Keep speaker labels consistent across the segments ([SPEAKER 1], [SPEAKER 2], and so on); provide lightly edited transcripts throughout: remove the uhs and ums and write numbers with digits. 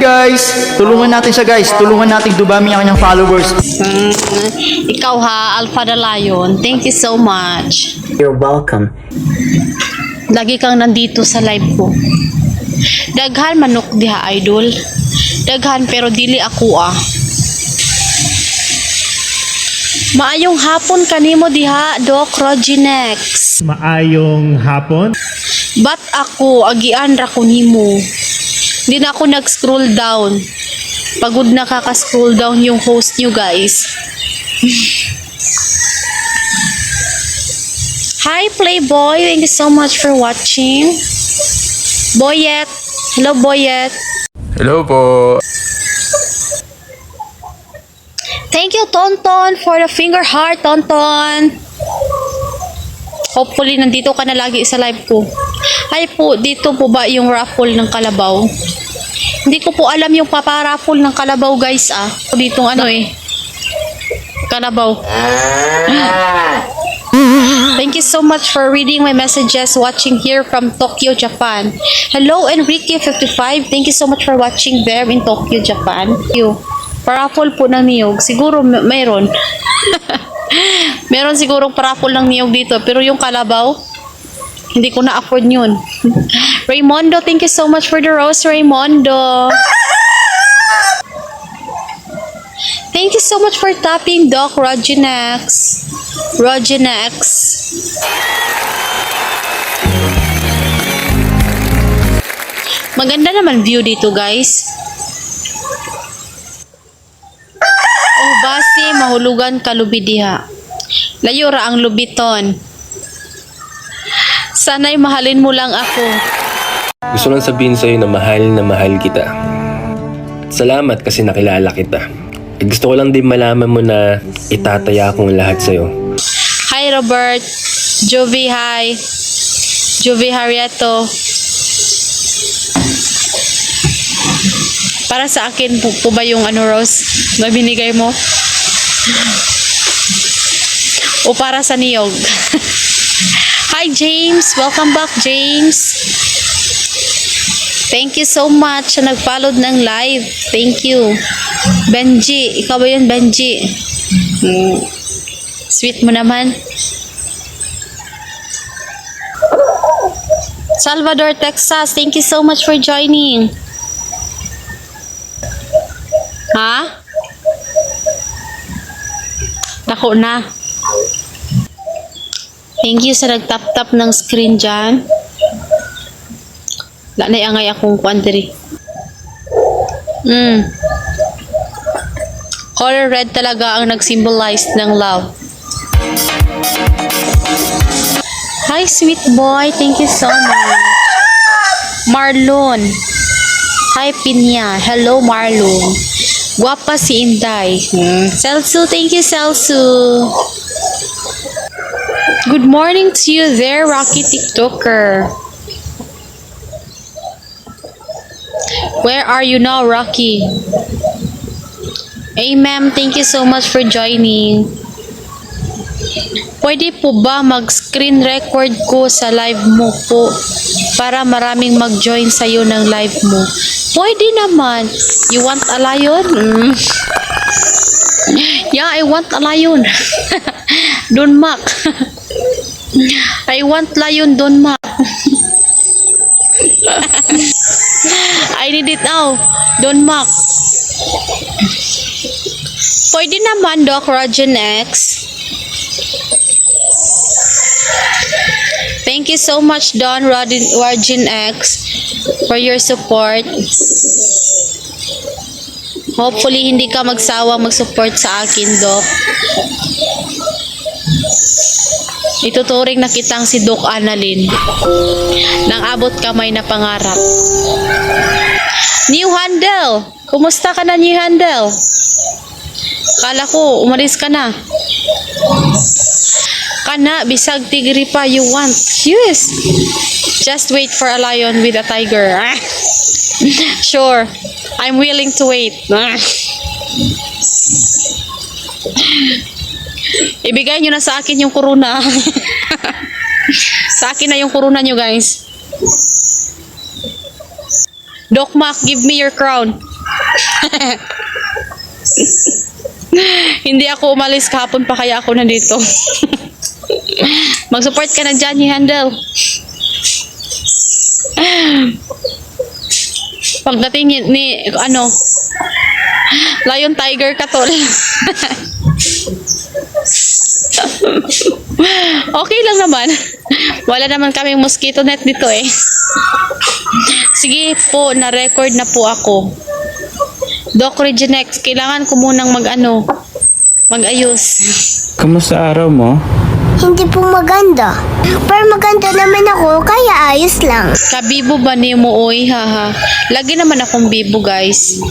[SPEAKER 1] guys. Tulungan natin siya guys. Tulungan natin dumami ang kanyang followers.
[SPEAKER 2] Ikaw ha, Alpha the Lion. Thank you so much.
[SPEAKER 3] You're welcome.
[SPEAKER 2] Lagi kang nandito sa live ko. Daghan manok diha, idol. Daghan pero dili ako ah. Maayong hapon kanimo diha, Doc Roginex.
[SPEAKER 4] Maayong hapon.
[SPEAKER 2] Ba't ako agian ra ko nimo? Hindi na ako nag-scroll down. Pagod na kaka-scroll down yung host nyo guys. Hi Playboy, thank you so much for watching. Boyet, hello Boyet.
[SPEAKER 5] Hello po.
[SPEAKER 2] Thank you Tonton for the finger heart, Tonton. Hopefully nandito ka na lagi sa live ko. Ay po, dito po ba yung raffle ng kalabaw? Hindi ko po alam yung paparaffle ng kalabaw guys ah. Dito ano eh. Kalabaw. Thank you so much for reading my messages, watching here from Tokyo, Japan. Hello Enrique55. Thank you so much for watching there in Tokyo, Japan. Thank you. Paraffle po ng niyog. Siguro mayroon. Meron sigurong paraffle ng niyog dito. Pero yung kalabaw, hindi ko na-afford yun. Raymondo, thank you so much for the rose, Raymondo. Thank you so much for tapping, Doc Roginex. Roginex. Maganda naman view dito, guys. Oh, basi, mahulugan kalubi diha. Layo ra ang lubiton. Sana'y mahalin mo lang ako.
[SPEAKER 5] Gusto lang sabihin sa'yo na mahal kita. Salamat kasi nakilala kita. Gusto ko lang din malaman mo na itataya akong lahat sa'yo.
[SPEAKER 2] Hi Robert. Jovi, hi. Jovi Harieto. Para sa akin po ba yung ano Rose na binigay mo? O para sa niyog? Hi James, welcome back James. Thank you so much sa nag-follow ng live. Thank you. Benji, ikaw ba yun Benji? Sweet mo naman. Salvador, Texas, thank you so much for joining. Ha? Dako na. Thank you sa nag-tap-tap ng screen dyan. Wala na angay akong quandary. Color red talaga ang nag-symbolize ng love. Hi, sweet boy. Thank you so much. Marlon. Hi, Pinya. Hello, Marlon. Guwapa si Inday. Celso, thank you, Celso. Good morning to you there, Rocky TikToker. Where are you now, Rocky? Hey, ma'am, thank you so much for joining. Pwede po ba mag-screen record ko sa live mo po para maraming mag-join sa'yo ng live mo? Pwede naman. You want a lion? Yeah, I want a lion. Don Mac. I want lion, Don Mac. I need it now, Don Mac. Pwede naman, Doc Roginex. Thank you so much, Don Roginex, for your support. Hopefully, hindi ka magsawang mag-support sa akin, Doc. Ituturing na kitang si Doc Annalyn nang abot kamay na pangarap. New Handle! Kumusta ka na, New Handle? Kala ko, umalis ka na. Kana, bisag tigri pa you want. Yes! Just wait for a lion with a tiger. Sure, I'm willing to wait. Ibigay nyo na sa akin yung kuruna. Sa akin na yung kuruna nyo, guys. Doc Mac, give me your crown. Hindi ako umalis kahapon pa kaya ako nandito. Mag-support ka na dyan, i-handle. Pagdating ni ano, Lion Tiger ka tol. Okay lang naman. Wala naman kaming mosquito net dito eh. Sige po, na-record na po ako. Doc Reginex, kailangan ko munang mag-ayos.
[SPEAKER 3] Kamusta araw mo?
[SPEAKER 6] Hindi po maganda. Pero maganda naman ako, kaya ayos lang.
[SPEAKER 2] Kabibo ba ni mo oy, haha. Lagi naman akong bibo, guys.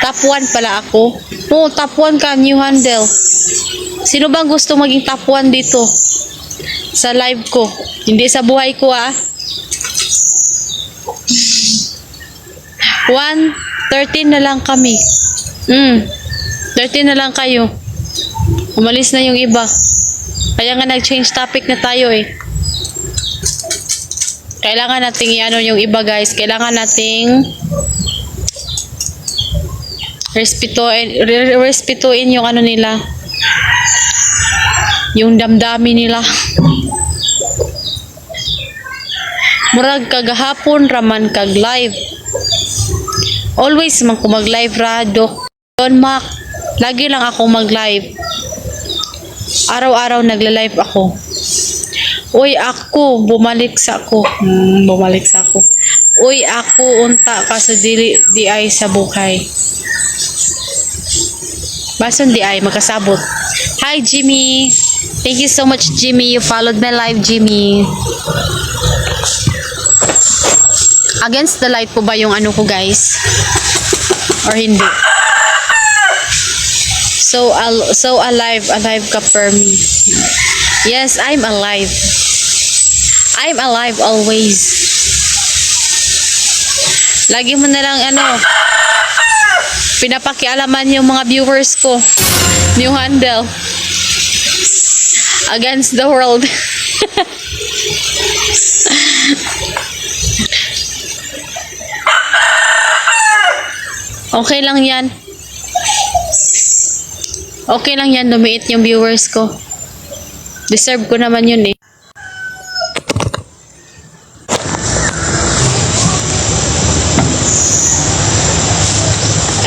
[SPEAKER 2] Top 1 pala ako. Oo, top 1 ka, new handle. Sino bang gusto maging top 1 dito? Sa live ko. Hindi sa buhay ko, ah. 13 na lang kami. 13 na lang kayo. Umalis na yung iba. Kaya nga nag-change topic na tayo eh. Kailangan nating yung iba guys. Kailangan nating respetuin yung nila. Yung damdami nila. Murag kagahapon raman kag live. Always man ko mag-live ra, Doc. Don Mac. Lagi lang ako mag-live. Araw-araw nagla-live ako. Uy, ako, bumalik sa ako. Uy, ako, unta ka sa di ay sa buhay. Bason di ay, magkasabot. Hi, Jimmy. Thank you so much, Jimmy. You followed my live, Jimmy. Against the light po ba yung ko, guys? Or hindi? So alive ka per me. Yes, I'm alive. I'm alive always. Lagi mo na lang pinapakialaman yung mga viewers ko. New handle. Against the world. Okay lang yan. Okay lang yan, lumiit yung viewers ko. Deserve ko naman yun eh.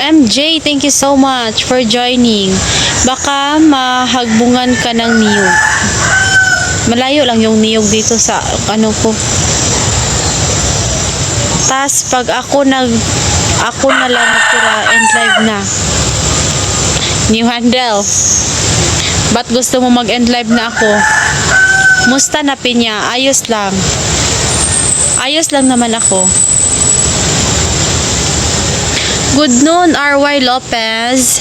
[SPEAKER 2] MJ, thank you so much for joining. Baka mahagbungan ka ng niyog. Malayo lang yung niyog dito sa ko. Tas pag ako na lang natira and live na. New handle. Ba't gusto mo mag-end live na ako? Musta na pinya? Ayos lang. Ayos lang naman ako. Good noon, RY Lopez.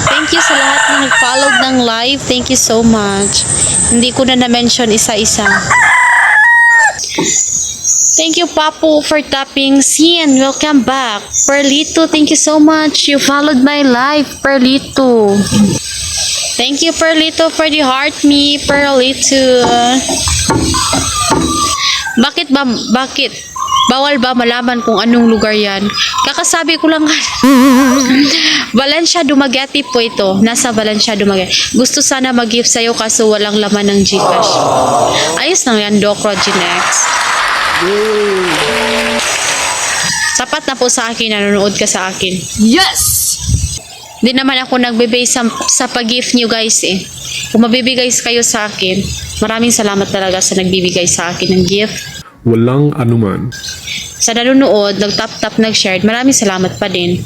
[SPEAKER 2] Thank you sa lahat na nag-follow ng live. Thank you so much. Hindi ko na na-mention isa-isa. Thank you, Papu, for tapping. Sian, welcome back. Perlito, thank you so much. You followed my live, Perlito. Thank you, Perlito, for the heart me, Perlito. Bakit? Bawal ba malaman kung anong lugar yan? Kakasabi ko lang. Valencia Dumaguete po ito. Nasa Valencia Dumaguete. Gusto sana mag-gift sa'yo kaso walang laman ng Gcash. Ayos na yan, Doc Reginex. Sapat na po sa akin, nanonood ka sa akin. Yes! Di naman ako nagbibigay sa pag-gift nyo guys eh. Kung mabibigay kayo sa akin, maraming salamat talaga sa nagbibigay sa akin ng gift.
[SPEAKER 7] Walang anuman.
[SPEAKER 2] Sa nanonood, nag-tap-tap, nag-share, maraming salamat pa din.